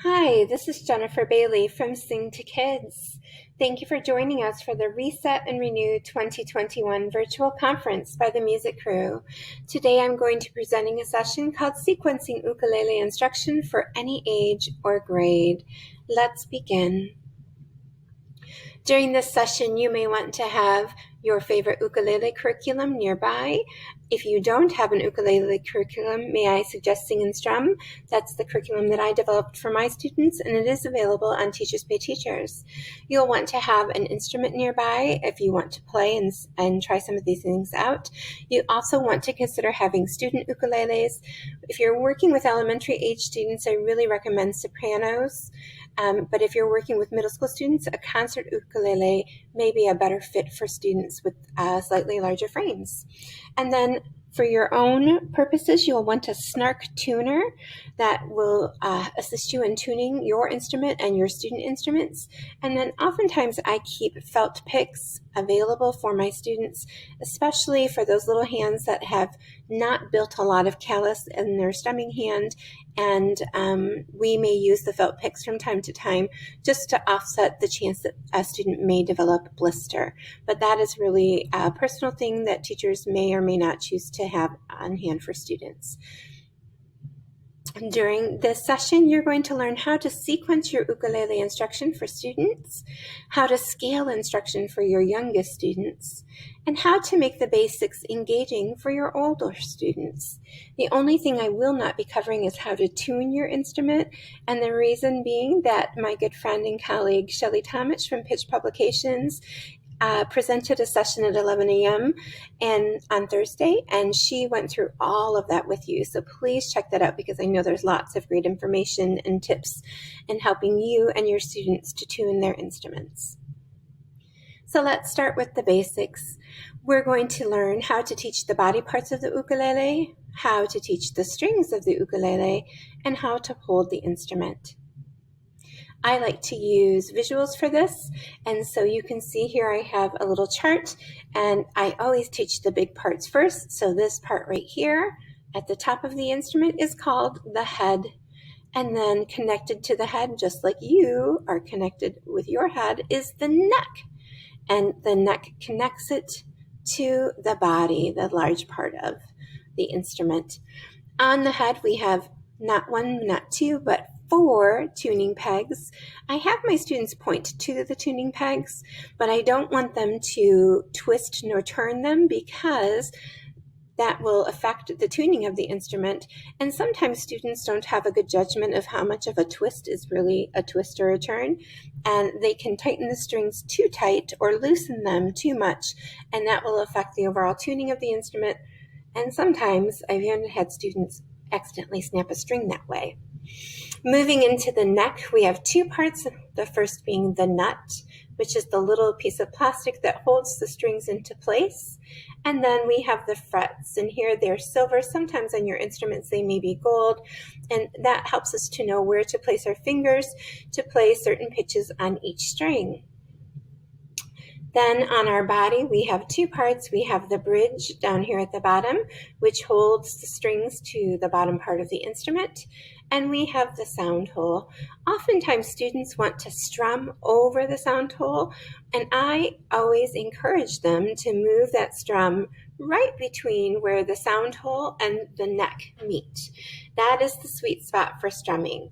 Hi, this is Jennifer Bailey from Sing to Kids. Thank you for joining us for the Reset and Renew 2021 virtual conference by the Music Crew. Today I'm going to be presenting a session called Sequencing Ukulele Instruction for Any Age or Grade. Let's begin. During this session, you may want to have your favorite ukulele curriculum nearby. If you don't have an ukulele curriculum, may I suggest Sing and Strum? That's the curriculum that I developed for my students, and it is available on Teachers Pay Teachers. You'll want to have an instrument nearby if you want to play and try some of these things out. You also want to consider having student ukuleles. If you're working with elementary age students, I really recommend sopranos. But if you're working with middle school students, a concert ukulele may be a better fit for students with slightly larger frames. And then for your own purposes, you'll want a snark tuner that will assist you in tuning your instrument and your student instruments. And then oftentimes I keep felt picks available for my students, especially for those little hands that have not built a lot of callus in their strumming hand. And we may use the felt picks from time to time just to offset the chance that a student may develop blister. But that is really a personal thing that teachers may or may not choose to have on hand for students. During this session, you're going to learn how to sequence your ukulele instruction for students, how to scale instruction for your youngest students, and how to make the basics engaging for your older students. The only thing I will not be covering is how to tune your instrument, and the reason being that my good friend and colleague Shelley Tomich from Pitch Publications presented a session at 11 a.m. and on Thursday, and she went through all of that with you. So please check that out because I know there's lots of great information and tips in helping you and your students to tune their instruments. So let's start with the basics. We're going to learn how to teach the body parts of the ukulele, how to teach the strings of the ukulele, and how to hold the instrument. I like to use visuals for this, and so you can see here I have a little chart, and I always teach the big parts first. So this part right here at the top of the instrument is called the head, and then connected to the head, just like you are connected with your head, is the neck, and the neck connects it to the body, the large part of the instrument. On the head we have not one, not two, but 4 tuning pegs. I have my students point to the tuning pegs, but I don't want them to twist nor turn them because that will affect the tuning of the instrument. And sometimes students don't have a good judgment of how much of a twist is really a twist or a turn, and they can tighten the strings too tight or loosen them too much, and that will affect the overall tuning of the instrument. And sometimes I've even had students accidentally snap a string that way. Moving into the neck, we have 2 parts, the first being the nut, which is the little piece of plastic that holds the strings into place. And then we have the frets, and here they're silver. Sometimes on your instruments they may be gold, and that helps us to know where to place our fingers to play certain pitches on each string. Then on our body, we have 2 parts. We have the bridge down here at the bottom, which holds the strings to the bottom part of the instrument. And we have the sound hole. Oftentimes students want to strum over the sound hole, and I always encourage them to move that strum right between where the sound hole and the neck meet. That is the sweet spot for strumming.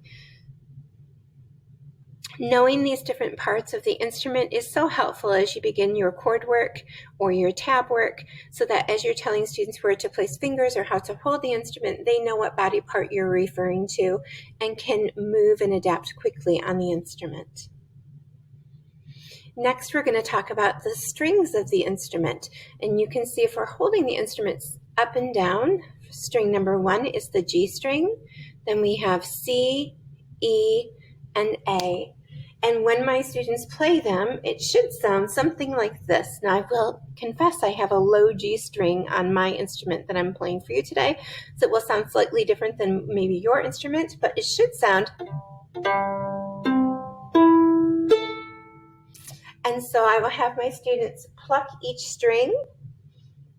Knowing these different parts of the instrument is so helpful as you begin your chord work or your tab work, so that as you're telling students where to place fingers or how to hold the instrument, they know what body part you're referring to and can move and adapt quickly on the instrument. Next, we're going to talk about the strings of the instrument, and you can see if we're holding the instruments up and down, string number 1 is the G string, then we have C, E, and A. And when my students play them, it should sound something like this. Now, I will confess I have a low G string on my instrument that I'm playing for you today, so it will sound slightly different than maybe your instrument, but it should sound. And so I will have my students pluck each string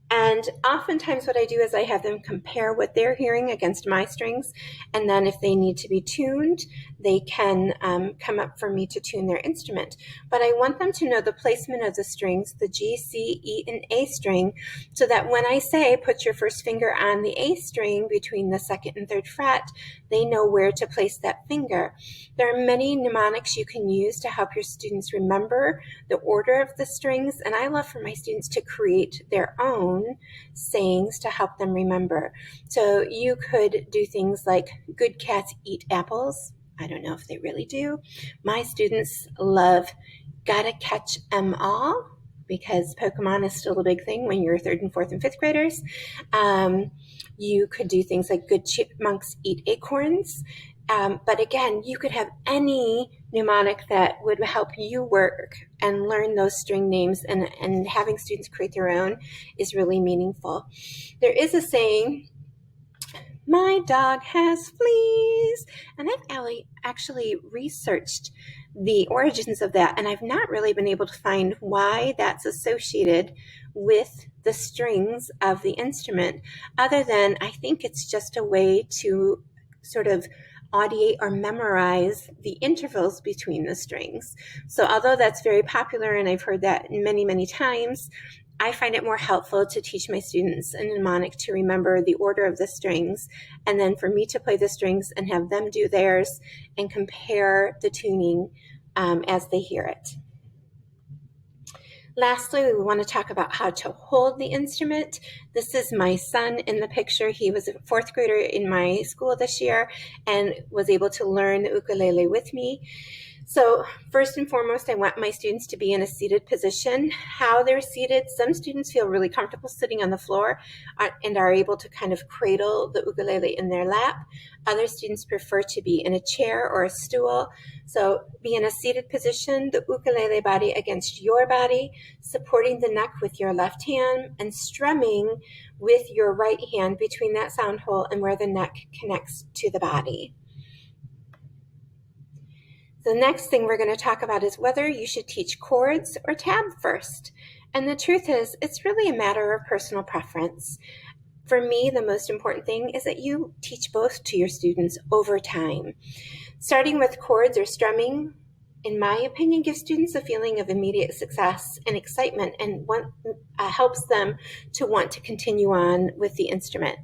And oftentimes what I do is I have them compare what they're hearing against my strings, and then if they need to be tuned, they can come up for me to tune their instrument. But I want them to know the placement of the strings, the G, C, E, and A string, so that when I say put your first finger on the A string between the second and third fret, they know where to place that finger. There are many mnemonics you can use to help your students remember the order of the strings, and I love for my students to create their own sayings to help them remember. So you could do things like good cats eat apples. I don't know if they really do. My students love gotta catch 'em all, because Pokemon is still a big thing when you're third and fourth and fifth graders. You could do things like good chipmunks eat acorns. But again, you could have any mnemonic that would help you work and learn those string names, and having students create their own is really meaningful. There is a saying, my dog has fleas, and I've actually researched the origins of that, and I've not really been able to find why that's associated with the strings of the instrument, other than I think it's just a way to sort of audiate or memorize the intervals between the strings. So although that's very popular and I've heard that many, many times, I find it more helpful to teach my students a mnemonic to remember the order of the strings, and then for me to play the strings and have them do theirs and compare the tuning as they hear it. Lastly, we want to talk about how to hold the instrument. This is my son in the picture. He was a fourth grader in my school this year and was able to learn the ukulele with me. So first and foremost, I want my students to be in a seated position. How they're seated, some students feel really comfortable sitting on the floor and are able to kind of cradle the ukulele in their lap. Other students prefer to be in a chair or a stool. So be in a seated position, the ukulele body against your body, supporting the neck with your left hand and strumming with your right hand between that sound hole and where the neck connects to the body. The next thing we're going to talk about is whether you should teach chords or tab first. And the truth is, it's really a matter of personal preference. For me, the most important thing is that you teach both to your students over time. Starting with chords or strumming, in my opinion, gives students a feeling of immediate success and excitement, and helps them to want to continue on with the instrument.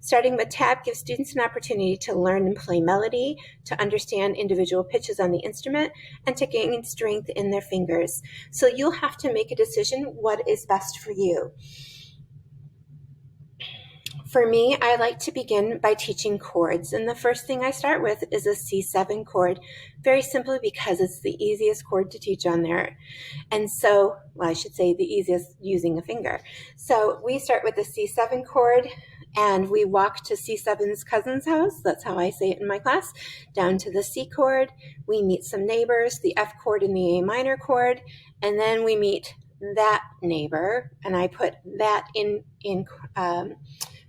Starting with tab gives students an opportunity to learn and play melody, to understand individual pitches on the instrument, and to gain strength in their fingers. So you'll have to make a decision what is best for you. For me, I like to begin by teaching chords, and the first thing I start with is a C7 chord, very simply because it's the easiest chord to teach on there. And so, well, I should say the easiest using a finger. So we start with the C7 chord, and we walk to C7's cousin's house, that's how I say it in my class, down to the C chord. We meet some neighbors, the F chord and the A minor chord, and then we meet that neighbor, and I put that in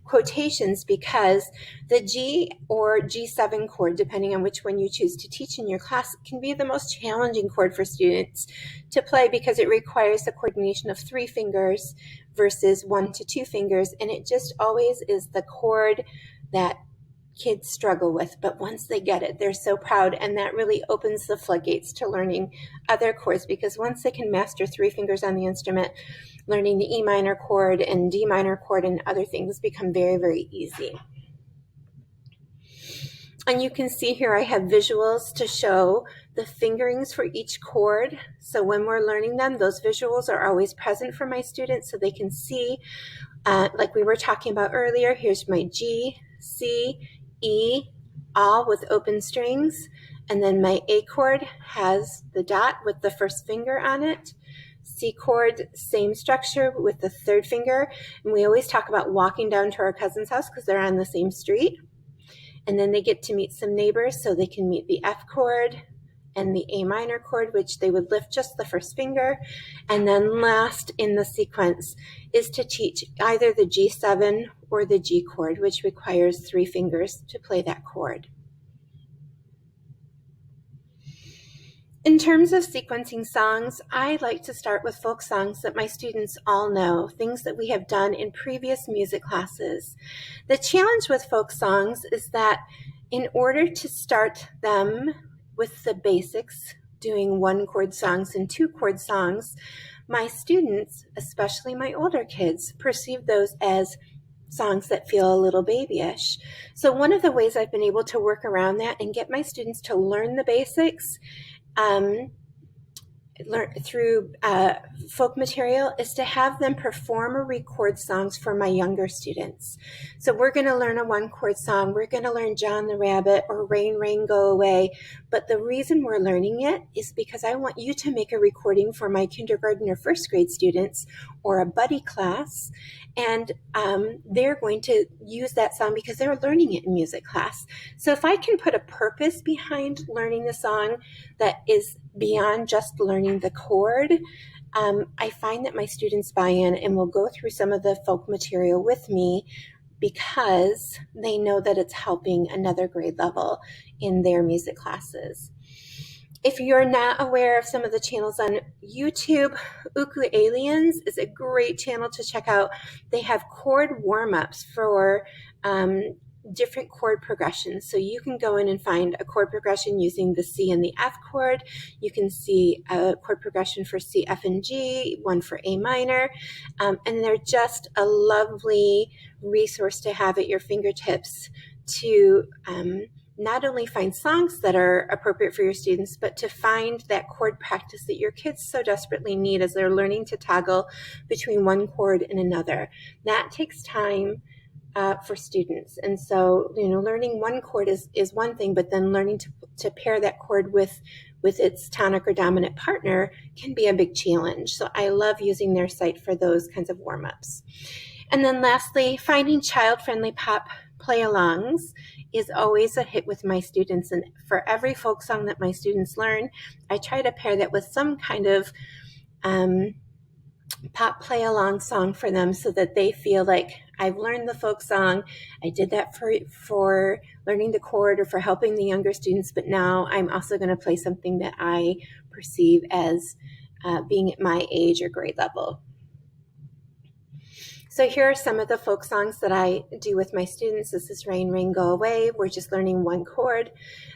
quotations because the G or G7 chord, depending on which one you choose to teach in your class, can be the most challenging chord for students to play because it requires the coordination of 3 fingers versus 1 to 2 fingers, and it just always is the chord that kids struggle with. But once they get it, they're so proud, and that really opens the floodgates to learning other chords, because once they can master 3 fingers on the instrument, learning the E minor chord and D minor chord and other things become very, very easy. And you can see here I have visuals to show the fingerings for each chord. So when we're learning them, those visuals are always present for my students so they can see, like we were talking about earlier, here's my G, C, E, all with open strings. And then my A chord has the dot with the first finger on it. C chord, same structure with the third finger. And we always talk about walking down to our cousin's house because they're on the same street. And then they get to meet some neighbors, so they can meet the F chord and the A minor chord, which they would lift just the first finger. And then last in the sequence is to teach either the G7 or the G chord, which requires 3 fingers to play that chord. In terms of sequencing songs, I like to start with folk songs that my students all know, things that we have done in previous music classes. The challenge with folk songs is that in order to start them with the basics, doing 1-chord songs and 2-chord songs, my students, especially my older kids, perceive those as songs that feel a little babyish. So one of the ways I've been able to work around that and get my students to learn the basics through folk material is to have them perform or record songs for my younger students. So we're going to learn a 1-chord song. We're going to learn John the Rabbit or Rain, Rain, Go Away. But the reason we're learning it is because I want you to make a recording for my kindergarten or first grade students or a buddy class. And they're going to use that song because they're learning it in music class. So if I can put a purpose behind learning the song that is beyond just learning the chord, I find that my students buy in and will go through some of the folk material with me because they know that it's helping another grade level in their music classes. If you're not aware of some of the channels on YouTube, Ukuleleans is a great channel to check out. They have chord warm-ups for different chord progressions. So you can go in and find a chord progression using the C and the F chord. You can see a chord progression for C, F, and G, one for A minor. And they're just a lovely resource to have at your fingertips to not only find songs that are appropriate for your students, but to find that chord practice that your kids so desperately need as they're learning to toggle between one chord and another. That takes time for students. And so, learning one chord is one thing, but then learning to pair that chord with its tonic or dominant partner can be a big challenge. So I love using their site for those kinds of warm-ups. And then lastly, finding child-friendly pop play-alongs is always a hit with my students. And for every folk song that my students learn, I try to pair that with some kind of pop play-along song for them so that they feel like I've learned the folk song. I did that for learning the chord or for helping the younger students, but now I'm also going to play something that I perceive as being at my age or grade level. So here are some of the folk songs that I do with my students. This is Rain, Rain, Go Away. We're just learning one chord.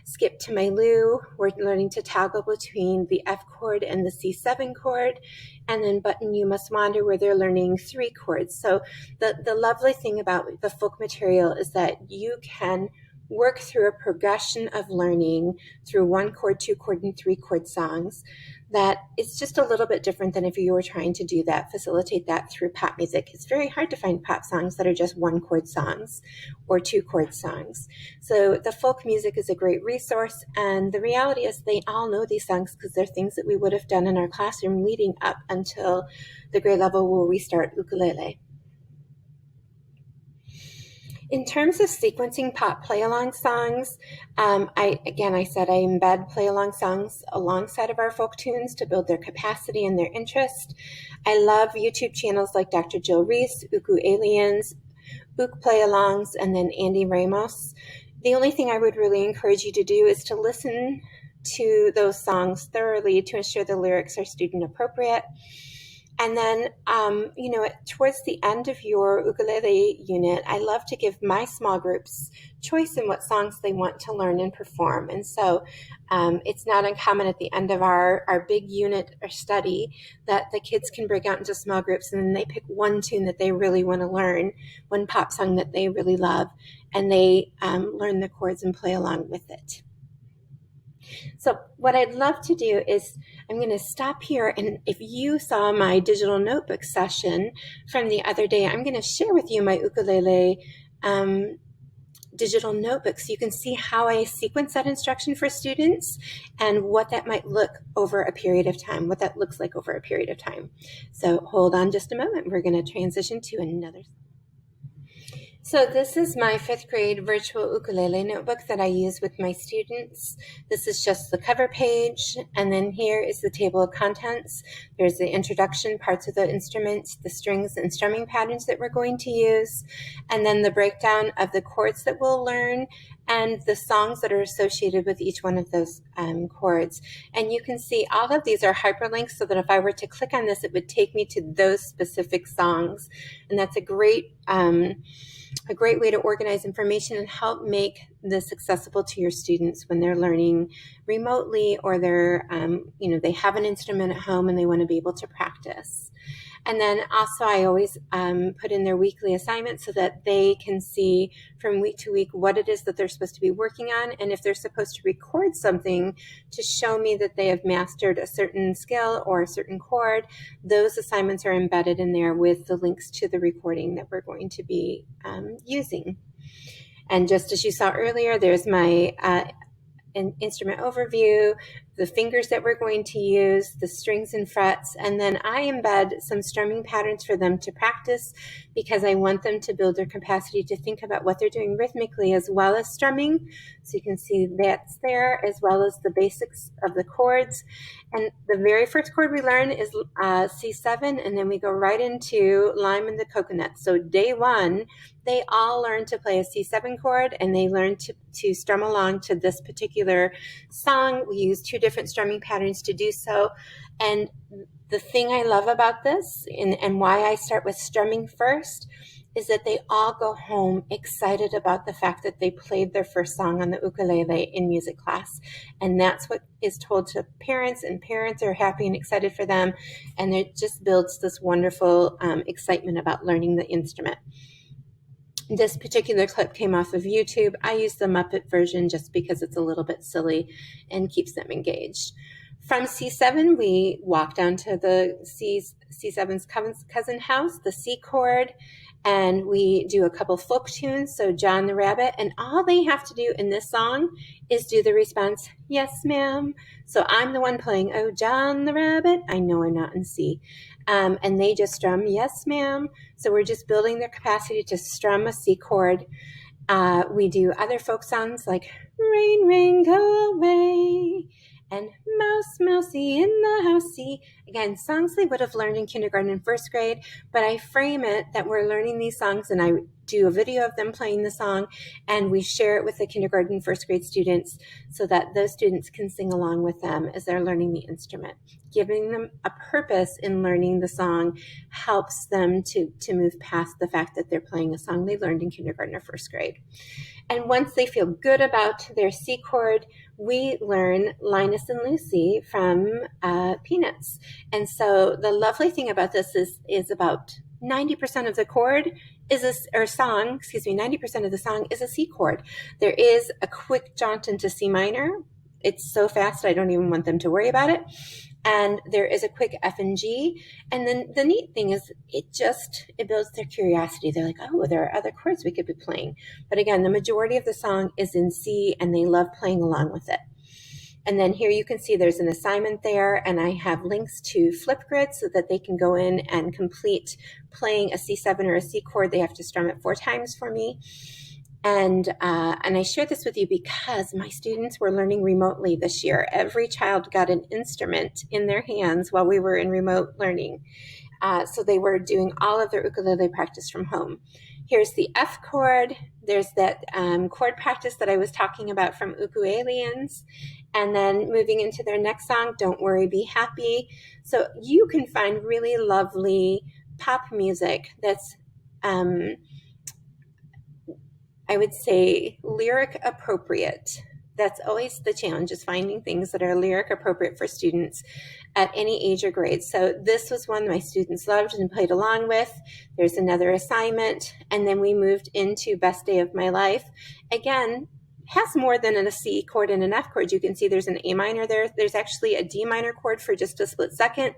Skip to My Lou. We're learning to toggle between the F chord and the C7 chord. And then Button You Must Wander, where they're learning 3 chords. So the lovely thing about the folk material is that you can work through a progression of learning through 1-chord, 2-chord, and 3-chord songs that is just a little bit different than if you were trying to do that, facilitate that through pop music. It's very hard to find pop songs that are just 1-chord songs or 2-chord songs. So the folk music is a great resource, and the reality is they all know these songs because they're things that we would have done in our classroom leading up until the grade level where we start ukulele. In terms of sequencing pop play-along songs, I said I embed play-along songs alongside of our folk tunes to build their capacity and their interest. I love YouTube channels like Dr. Jill Reese, Ukuleleans, Uk Play-Alongs, and then Andy Ramos. The only thing I would really encourage you to do is to listen to those songs thoroughly to ensure the lyrics are student appropriate. And then, towards the end of your ukulele unit, I love to give my small groups choice in what songs they want to learn and perform. And so it's not uncommon at the end of our big unit or study that the kids can break out into small groups and then they pick one tune that they really want to learn, one pop song that they really love, and they learn the chords and play along with it. So what I'd love to do is I'm going to stop here, and if you saw my digital notebook session from the other day, I'm going to share with you my ukulele digital notebook so you can see how I sequence that instruction for students and what that might look over a period of time, what that looks like over a period of time. So hold on just a moment. We're going to transition to another. So this is my 5th grade virtual ukulele notebook that I use with my students. This is just the cover page, and then here is the table of contents. There's the introduction, parts of the instrument, the strings and strumming patterns that we're going to use, and then the breakdown of the chords that we'll learn, and the songs that are associated with each one of those chords. And you can see all of these are hyperlinks, so that if I were to click on this, it would take me to those specific songs. And that's a great way to organize information and help make this accessible to your students when they're learning remotely, or they're, they have an instrument at home and they want to be able to practice. And then also I always put in their weekly assignments so that they can see from week to week what it is that they're supposed to be working on. And if they're supposed to record something to show me that they have mastered a certain skill or a certain chord, those assignments are embedded in there with the links to the recording that we're going to be using. And just as you saw earlier, there's my an instrument overview, the fingers that we're going to use, the strings and frets, and then I embed some strumming patterns for them to practice, because I want them to build their capacity to think about what they're doing rhythmically as well as strumming. So you can see that's there, as well as the basics of the chords. And the very first chord we learn is C7, and then we go right into Lime and the Coconut. So day one, they all learn to play a C7 chord, and they learn to strum along to this particular song. We use two different strumming patterns to do so. And the thing I love about this, and why I start with strumming first, is that they all go home excited about the fact that they played their first song on the ukulele in music class. And that's what is told to parents, and parents are happy and excited for them. And it just builds this wonderful excitement about learning the instrument. This particular clip came off of YouTube. I use the Muppet version just because it's a little bit silly and keeps them engaged. From C7, we walk down to the C7's cousin house, the C chord, and we do a couple folk tunes, so John the Rabbit, and all they have to do in this song is do the response, yes, ma'am. So I'm the one playing, oh, John the Rabbit. I know I'm not in C. And they just strum, yes, ma'am. So we're just building their capacity to strum a C chord. We do other folk songs like Rain, Rain, Go Away, and Mouse, Mousey in the Housey. Again, songs they would have learned in kindergarten and first grade, but I frame it that we're learning these songs, and I do a video of them playing the song, and we share it with the kindergarten and first grade students so that those students can sing along with them as they're learning the instrument. Giving them a purpose in learning the song helps them to move past the fact that they're playing a song they learned in kindergarten or first grade. And once they feel good about their C chord, we learn Linus and Lucy from Peanuts. And so the lovely thing about this is about 90% of the chord is 90% of the song is a C chord. There is a quick jaunt into C minor. It's so fast, I don't even want them to worry about it. And there is a quick F and G. And then the neat thing is it builds their curiosity. They're like, oh, there are other chords we could be playing. But again, the majority of the song is in C, and they love playing along with it. And then here you can see there's an assignment there, and I have links to Flipgrid so that they can go in and complete playing a C7 or a C chord. They have to strum it 4 times for me. And I share this with you because my students were learning remotely this year. Every child got an instrument in their hands while we were in remote learning. So they were doing all of their ukulele practice from home. Here's the F chord. There's that chord practice that I was talking about from Ukuleans. And then moving into their next song, Don't Worry, Be Happy. So you can find really lovely pop music that's I would say lyric appropriate. That's always the challenge, is finding things that are lyric appropriate for students at any age or grade. So this was one my students loved and played along with. There's another assignment. And then we moved into Best Day of My Life. Again, has more than a C chord and an F chord. You can see there's an A minor there. There's actually a D minor chord for just a split second.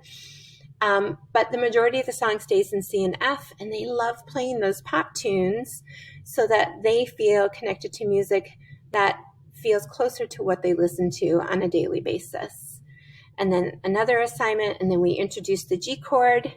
But the majority of the song stays in C and F, and they love playing those pop tunes so that they feel connected to music that feels closer to what they listen to on a daily basis. And then another assignment, and then we introduced the G chord.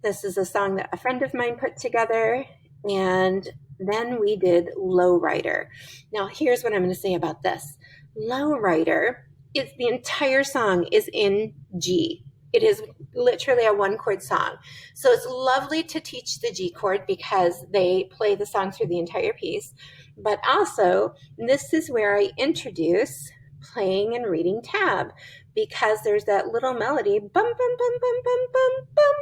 This is a song that a friend of mine put together, and then we did Lowrider. Now, here's what I'm going to say about this. Lowrider is the entire song is in G. It is literally a one-chord song. So it's lovely to teach the G chord because they play the song through the entire piece. But also, this is where I introduce playing and reading tab, because there's that little melody, bum, bum, bum, bum, bum, bum, bum,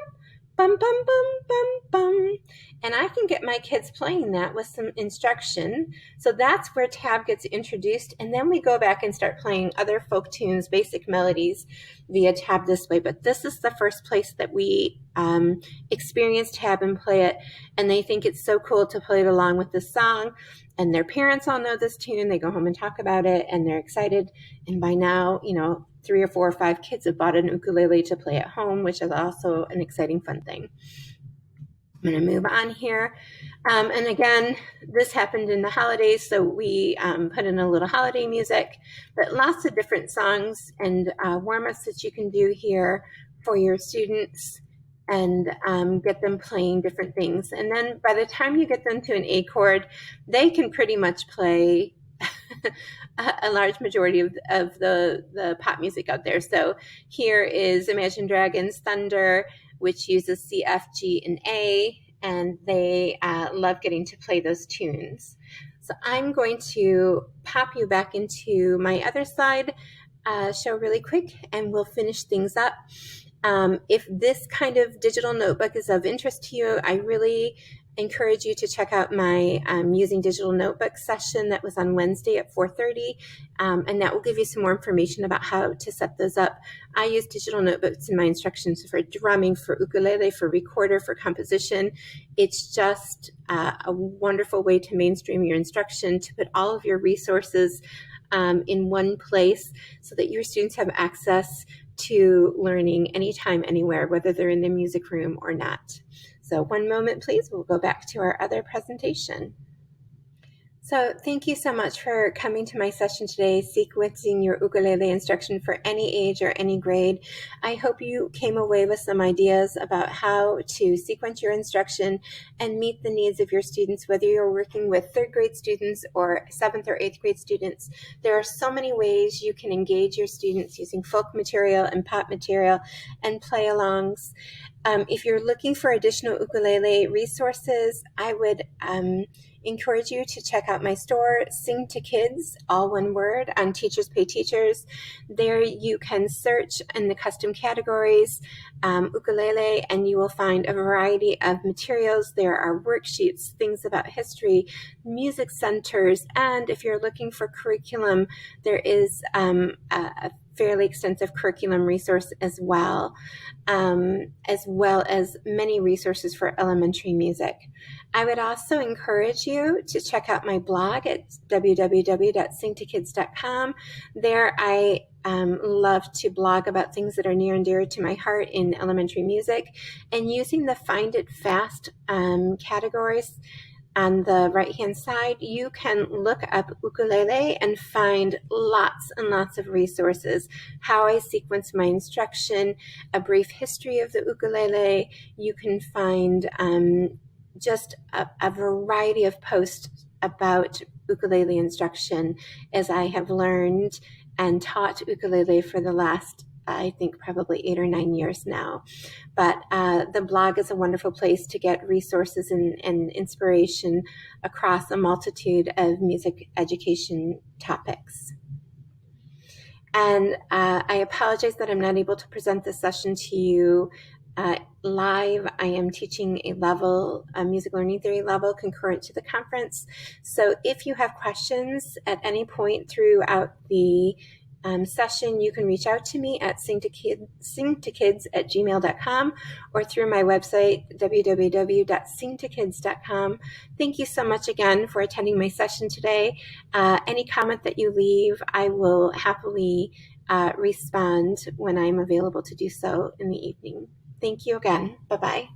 bum, bum, bum, bum, bum. And I can get my kids playing that with some instruction. So that's where tab gets introduced. And then we go back and start playing other folk tunes, basic melodies via tab this way. But this is the first place that we experience tab and play it. And they think it's so cool to play it along with this song. And their parents all know this tune. They go home and talk about it, and they're excited. And by now, 3 or 4 or 5 kids have bought an ukulele to play at home, which is also an exciting, fun thing. I'm going to move on here. And again, this happened in the holidays, so we put in a little holiday music, but lots of different songs and warm-ups that you can do here for your students and get them playing different things. And then by the time you get them to an A chord, they can pretty much play a large majority of the pop music out there. So here is Imagine Dragons Thunder, which uses C, F, G, and A, and they love getting to play those tunes. So I'm going to pop you back into my other slide show really quick, and we'll finish things up. If this kind of digital notebook is of interest to you, I really encourage you to check out my using digital notebook session that was on Wednesday at 4:30, and that will give you some more information about how to set those up. I use digital notebooks in my instructions for drumming, for ukulele, for recorder, for composition. It's just a wonderful way to mainstream your instruction, to put all of your resources in one place so that your students have access to learning anytime, anywhere, whether they're in the music room or not. So one moment, please. We'll go back to our other presentation. So thank you so much for coming to my session today, sequencing your ukulele instruction for any age or any grade. I hope you came away with some ideas about how to sequence your instruction and meet the needs of your students, whether you're working with 3rd grade students or 7th or 8th grade students. There are so many ways you can engage your students using folk material and pop material and play-alongs. If you're looking for additional ukulele resources, I would encourage you to check out my store, Sing to Kids, all one word, on Teachers Pay Teachers. There you can search in the custom categories, ukulele, and you will find a variety of materials. There are worksheets, things about history, music centers, and if you're looking for curriculum, there is a fairly extensive curriculum resource as well as many resources for elementary music. I would also encourage you to check out my blog at www.singtokids.com. There I love to blog about things that are near and dear to my heart in elementary music, and using the Find It Fast categories on the right-hand side, you can look up ukulele and find lots and lots of resources. How I sequence my instruction, a brief history of the ukulele. You can find just a variety of posts about ukulele instruction, as I have learned and taught ukulele for the last, I think, probably 8 or 9 years now. But the blog is a wonderful place to get resources and inspiration across a multitude of music education topics. And I apologize that I'm not able to present this session to you live. I am teaching a music learning theory level concurrent to the conference. So if you have questions at any point throughout the session, you can reach out to me at singtokids@gmail.com or through my website, www.singtokids.com. Thank you so much again for attending my session today. Any comment that you leave, I will happily respond when I'm available to do so in the evening. Thank you again. Bye-bye.